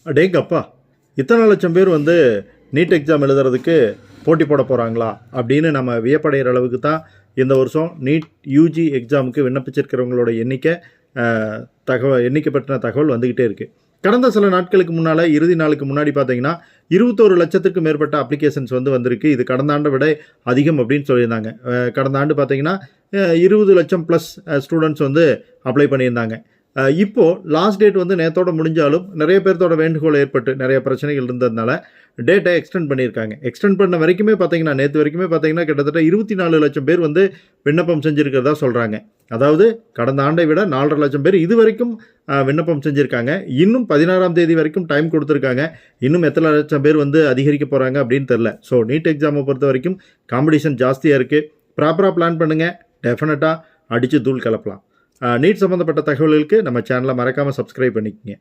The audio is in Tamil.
அடேங்கப்பா! இத்தனை லட்சம் பேர் வந்து நீட் எக்ஸாம் எழுதுறதுக்கு போட்டி போட போகிறாங்களா அப்படின்னு நம்ம வியப்படைகிற அளவுக்கு தான் இந்த வருஷம் நீட் யூஜி எக்ஸாமுக்கு விண்ணப்பிச்சிருக்கிறவங்களோட எண்ணிக்கை பற்றின தகவல் வந்துக்கிட்டே இருக்குது. கடந்த சில நாட்களுக்கு முன்னால் இறுதி நாளுக்கு முன்னாடி பார்த்தீங்கன்னா 21 லட்சத்துக்கும் மேற்பட்ட அப்ளிகேஷன்ஸ் வந்திருக்கு. இது கடந்த ஆண்டை விட அதிகம் அப்படின்னு சொல்லியிருந்தாங்க. கடந்த ஆண்டு பார்த்தீங்கன்னா 20 லட்சம் ப்ளஸ் ஸ்டூடெண்ட்ஸ் வந்து அப்ளை பண்ணியிருந்தாங்க. இப்போது லாஸ்ட் டேட் வந்து நேற்றோட முடிஞ்சாலும் நிறைய பேர்த்தோட வேண்டுகோள் ஏற்பட்டு நிறைய பிரச்சனைகள் இருந்ததுனால டேட்டை எக்ஸ்டெண்ட் பண்ணியிருக்காங்க. எக்ஸ்டெண்ட் பண்ண வரைக்குமே பார்த்தீங்கன்னா நேற்று வரைக்குமே பார்த்தீங்கன்னா கிட்டத்தட்ட 24 லட்சம் பேர் வந்து விண்ணப்பம் செஞ்சுருக்கிறதா சொல்கிறாங்க. அதாவது கடந்த ஆண்டை விட 4.5 லட்சம் பேர் இது வரைக்கும் விண்ணப்பம் செஞ்சுருக்காங்க. இன்னும் 16ஆம் தேதி வரைக்கும் டைம் கொடுத்துருக்காங்க. இன்னும் எத்தனை லட்சம் பேர் வந்து அதிகரிக்க போகிறாங்க அப்படின்னு தெரில. ஸோ நீட் எக்ஸாமை பொறுத்த வரைக்கும் காம்படிஷன் ஜாஸ்தியாக இருக்குது. ப்ராப்பராக பிளான் பண்ணுங்கள். டெஃபினட்டாக அடித்து தூள் கலப்பலாம். நீட் சம்மந்தப்பட்ட தகவல்களுக்கு நம்ம சேனலை மறக்காமல் சப்ஸ்கிரைப் பண்ணிக்கங்க.